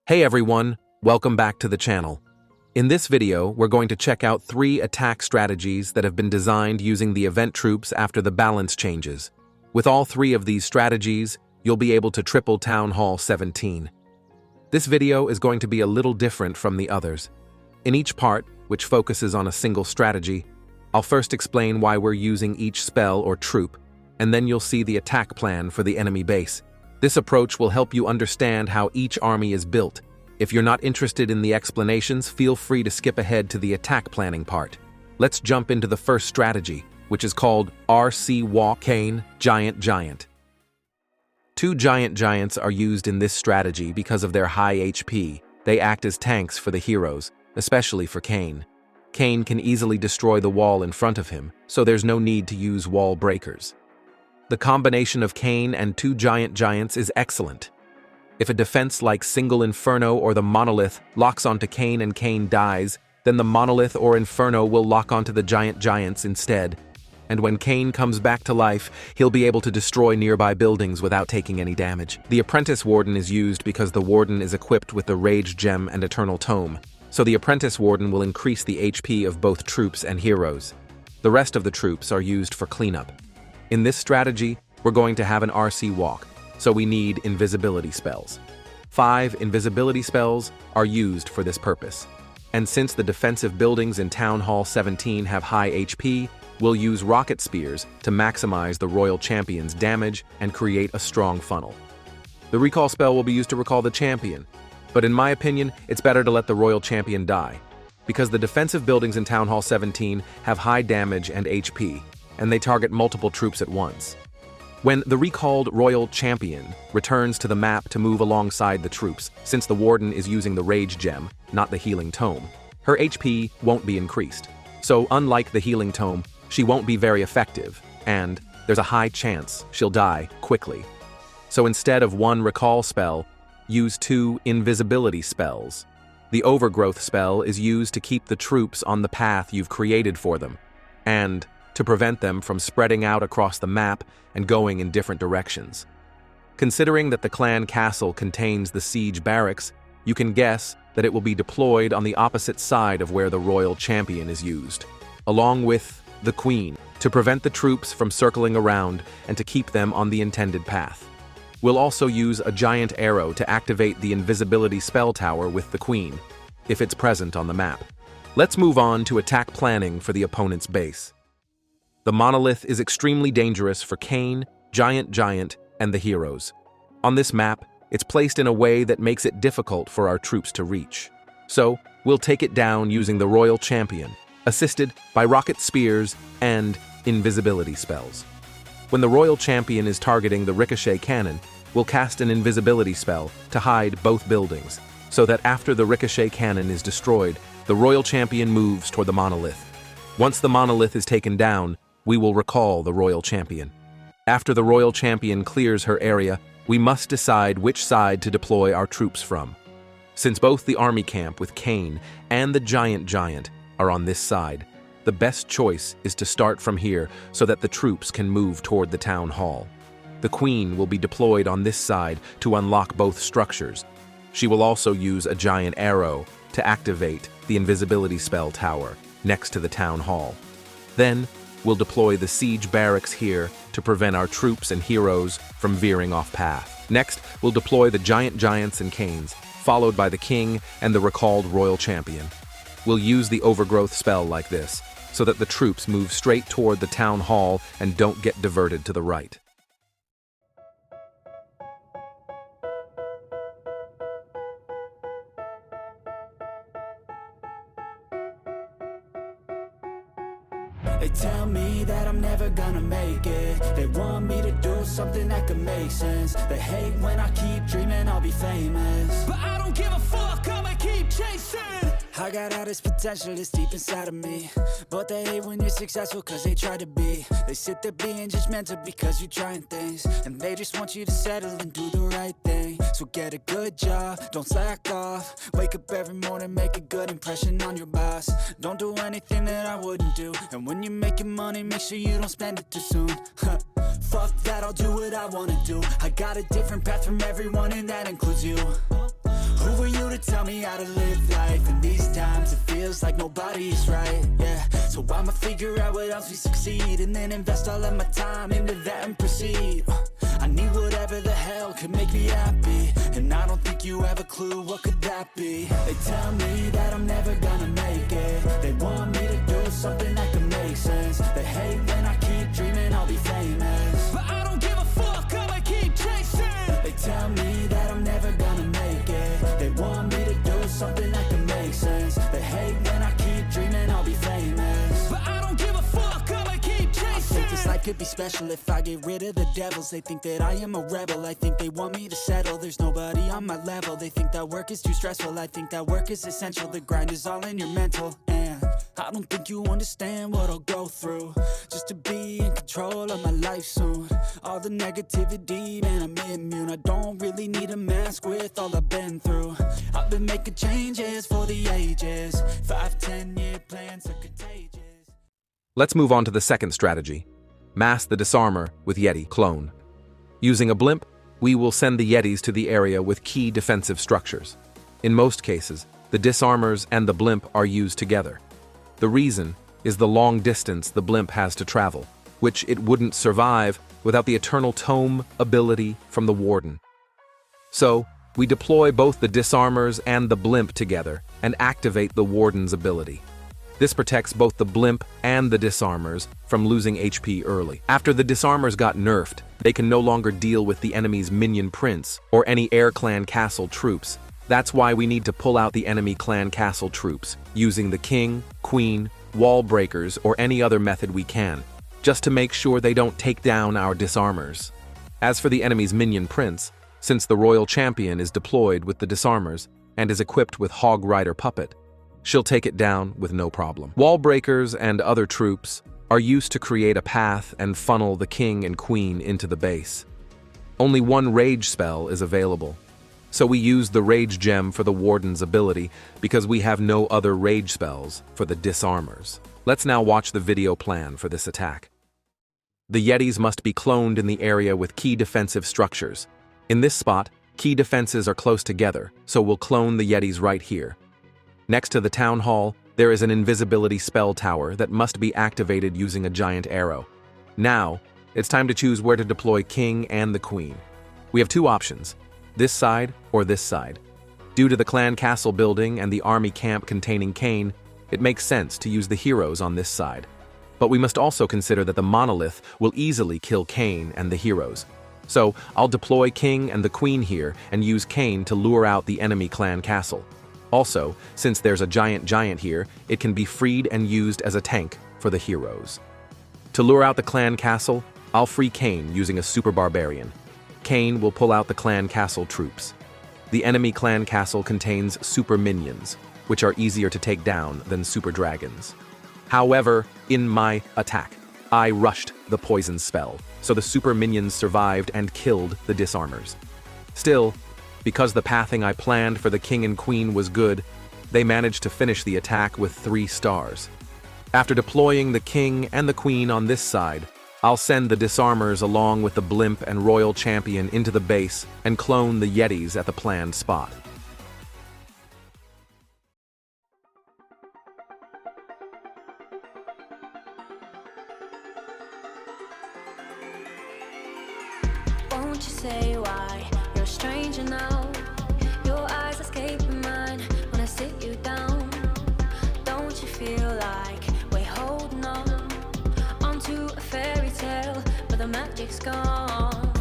Hey everyone, welcome back to the channel. In this video, we're going to check out 3 attack strategies that have been designed using the event troops after the balance changes. With all 3 of these strategies, you'll be able to triple Town Hall 17. This video is going to be a little different from the others. In each part, which focuses on a single strategy, I'll first explain why we're using each spell or troop, and then you'll see the attack plan for the enemy base. This approach will help you understand how each army is built. If you're not interested in the explanations, feel free to skip ahead to the attack planning part. Let's jump into the first strategy, which is called RC Walk Kane Giant. 2 giants are used in this strategy because of their high HP. They act as tanks for the heroes, especially for Kane. Kane can easily destroy the wall in front of him, so there's no need to use wall breakers. The combination of Kane and 2 giants is excellent. If a defense like Single Inferno or the Monolith locks onto Kane and Kane dies, then the Monolith or Inferno will lock onto the giants instead. And when Kane comes back to life, he'll be able to destroy nearby buildings without taking any damage. The Apprentice Warden is used because the Warden is equipped with the Rage Gem and Eternal Tome, so the Apprentice Warden will increase the HP of both troops and heroes. The rest of the troops are used for cleanup. In this strategy, we're going to have an RC walk, so we need invisibility spells. 5 invisibility spells are used for this purpose. And since the defensive buildings in Town Hall 17 have high HP, we'll use rocket spears to maximize the Royal Champion's damage and create a strong funnel. The recall spell will be used to recall the champion, but in my opinion, it's better to let the Royal Champion die, because the defensive buildings in Town Hall 17 have high damage and HP, and they target multiple troops at once. When the recalled Royal Champion returns to the map to move alongside the troops, since the Warden is using the Rage Gem, not the Healing Tome, her HP won't be increased. So unlike the Healing Tome, she won't be very effective, and there's a high chance she'll die quickly. So instead of 1 recall spell, use 2 invisibility spells. The Overgrowth spell is used to keep the troops on the path you've created for them, and to prevent them from spreading out across the map and going in different directions. Considering that the clan castle contains the siege barracks, you can guess that it will be deployed on the opposite side of where the Royal Champion is used, along with the Queen, to prevent the troops from circling around and to keep them on the intended path. We'll also use a giant arrow to activate the invisibility spell tower with the Queen, if it's present on the map. Let's move on to attack planning for the opponent's base. The Monolith is extremely dangerous for Kane, Giant, and the heroes. On this map, it's placed in a way that makes it difficult for our troops to reach. So, we'll take it down using the Royal Champion, assisted by rocket spears and invisibility spells. When the Royal Champion is targeting the ricochet cannon, we'll cast an invisibility spell to hide both buildings, so that after the ricochet cannon is destroyed, the Royal Champion moves toward the Monolith. Once the Monolith is taken down, we will recall the Royal Champion. After the Royal Champion clears her area, we must decide which side to deploy our troops from. Since both the army camp with Kane and the Giant are on this side, the best choice is to start from here so that the troops can move toward the town hall. The Queen will be deployed on this side to unlock both structures. She will also use a giant arrow to activate the invisibility spell tower next to the town hall. Then, we'll deploy the siege barracks here to prevent our troops and heroes from veering off path. Next, we'll deploy the giants and Kanes, followed by the King and the recalled Royal Champion. We'll use the Overgrowth spell like this, so that the troops move straight toward the town hall and don't get diverted to the right. They tell me that I'm never gonna make it. They want me to do something that could make sense. They hate when I keep dreaming I'll be famous, but I don't give a fuck, I'ma keep chasing. I got all this potential that's deep inside of me, but they hate when you're successful cause they try to be. They sit there being judgmental because you're trying things, and they just want you to settle and do the right thing. So get a good job, don't slack off. Wake up every morning, make a good impression on your boss. Don't do anything that I wouldn't do, and when you're making money, make sure you don't spend it too soon. Fuck that, I'll do what I wanna do. I got a different path from everyone and that includes you. Who are you me how to live life. In these times it feels like nobody is right, yeah. So I'ma figure out what else we succeed, and then invest all of my time into that and proceed. I need whatever the hell could make me happy, and I don't think you have a clue what could that be. They tell me that I'm never gonna make it. They want me to do something that can make sense. They hate when I keep dreaming I'll be famous, but I don't give a fuck, I'ma keep chasing. They tell me that I'm never gonna make it. They want me to do something that can make sense. They hate when I keep dreaming I'll be famous, but I don't give a fuck, I'ma keep chasing. I think this life could be special if I get rid of the devils. They think that I am a rebel, I think they want me to settle. There's nobody on my level. They think that work is too stressful, I think that work is essential. The grind is all in your mental, and I don't think you understand what I'll go through just to be in control of my life soon. All the negativity, man, I'm immune. I don't really need a mask with all I've been through. I've been making changes for the ages. 5-10 year plans are contagious. Let's move on to the second strategy. Mask the Disarmer with Yeti clone. Using a blimp, we will send the Yetis to the area with key defensive structures. In most cases, the Disarmers and the blimp are used together. The reason is the long distance the blimp has to travel, which it wouldn't survive without the Eternal Tome ability from the Warden. So, we deploy both the Disarmers and the blimp together and activate the Warden's ability. This protects both the blimp and the Disarmers from losing HP early. After the Disarmers got nerfed, they can no longer deal with the enemy's minion prince or any Air Clan Castle troops. That's why we need to pull out the enemy Clan Castle troops, using the King, Queen, wall breakers, or any other method we can, just to make sure they don't take down our Disarmers. As for the enemy's minion prince, since the Royal Champion is deployed with the Disarmers and is equipped with Hog Rider Puppet, she'll take it down with no problem. Wall breakers and other troops are used to create a path and funnel the King and Queen into the base. Only one rage spell is available, so we use the rage gem for the Warden's ability because we have no other rage spells for the Disarmers. Let's now watch the video plan for this attack. The Yetis must be cloned in the area with key defensive structures. In this spot, key defenses are close together, so we'll clone the Yetis right here. Next to the town hall, there is an invisibility spell tower that must be activated using a giant arrow. Now, it's time to choose where to deploy King and the Queen. We have two options, this side or this side. Due to the clan castle building and the army camp containing Kane, it makes sense to use the heroes on this side. But we must also consider that the monolith will easily kill Kane and the heroes. So, I'll deploy King and the Queen here and use Kane to lure out the enemy clan castle. Also, since there's a giant here, it can be freed and used as a tank for the heroes. To lure out the clan castle, I'll free Kane using a super barbarian. Kane will pull out the clan castle troops. The enemy clan castle contains super minions, which are easier to take down than super dragons. However, in my attack, I rushed the poison spell, so the super minions survived and killed the Disarmers. Still, because the pathing I planned for the King and Queen was good, they managed to finish the attack with 3 stars. After deploying the King and the Queen on this side, I'll send the Disarmers along with the Blimp and Royal Champion into the base and clone the Yetis at the planned spot. Won't you say why you're a stranger now? Your eyes escaping mine when I sit you down. Don't you feel like we're holding on onto a fairy tale, but the magic's gone?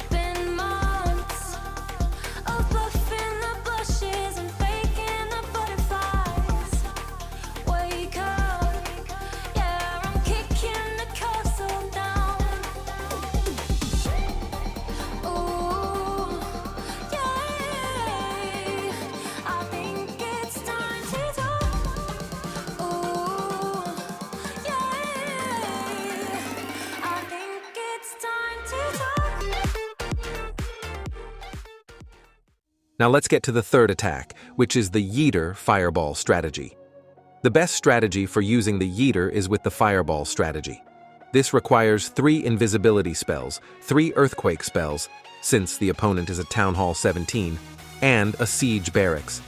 Been months of buffing the bushes and faking the butterflies. Wake up, yeah, I'm kicking the castle down. Ooh, yeah, I think it's time to talk. Ooh, yeah, I think it's time to talk. Now let's get to the third attack, which is the Yeeter fireball strategy. The best strategy for using the Yeeter is with the fireball strategy. This requires 3 invisibility spells, 3 earthquake spells, since the opponent is at Town Hall 17, and a siege barracks.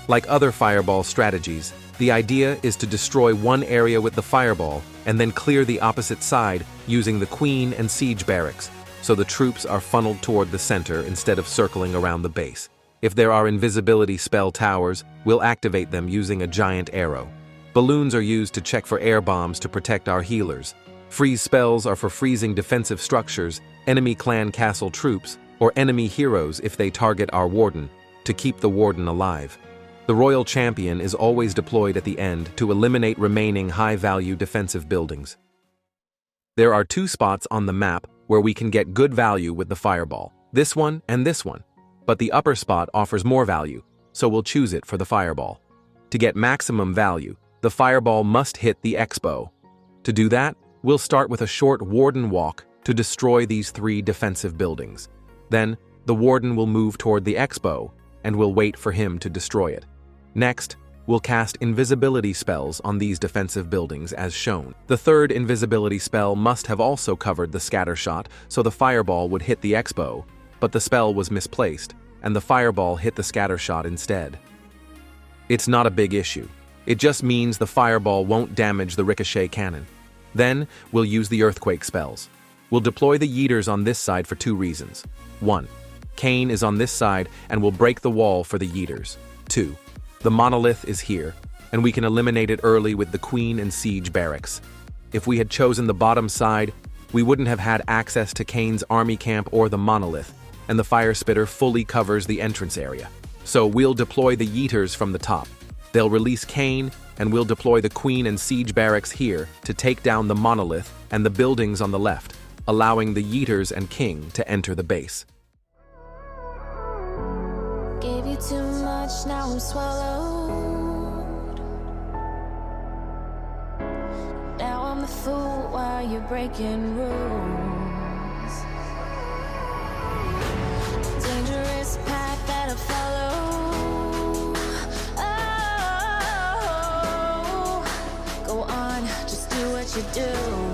Like other fireball strategies, the idea is to destroy one area with the fireball and then clear the opposite side using the queen and siege barracks, so the troops are funneled toward the center instead of circling around the base. If there are invisibility spell towers, we'll activate them using a giant arrow. Balloons are used to check for air bombs to protect our healers. Freeze spells are for freezing defensive structures, enemy clan castle troops, or enemy heroes if they target our warden, to keep the warden alive. The Royal Champion is always deployed at the end to eliminate remaining high-value defensive buildings. There are 2 spots on the map where we can get good value with the fireball, this one and this one, but the upper spot offers more value, so we'll choose it for the fireball. To get maximum value, the fireball must hit the X-bow. To do that, we'll start with a short warden walk to destroy these 3 defensive buildings. Then, the warden will move toward the X-bow, and we'll wait for him to destroy it. Next, we'll cast invisibility spells on these defensive buildings as shown. The 3rd invisibility spell must have also covered the scatter shot, so the fireball would hit the X-bow, but the spell was misplaced, and the fireball hit the scatter shot instead. It's not a big issue. It just means the fireball won't damage the ricochet cannon. Then, we'll use the earthquake spells. We'll deploy the Yeeters on this side for 2 reasons. 1. Kane is on this side and will break the wall for the Yeeters. 2. The monolith is here, and we can eliminate it early with the queen and siege barracks. If we had chosen the bottom side, we wouldn't have had access to Kane's army camp or the monolith, and the fire spitter fully covers the entrance area. So we'll deploy the Yeeters from the top. They'll release Kane, and we'll deploy the queen and siege barracks here to take down the monolith and the buildings on the left, allowing the Yeeters and king to enter the base. Gave you too much, now I'm swallowed. Now I'm the fool while you're breaking rules. Dangerous path that I follow. Oh, go on, just do what you do.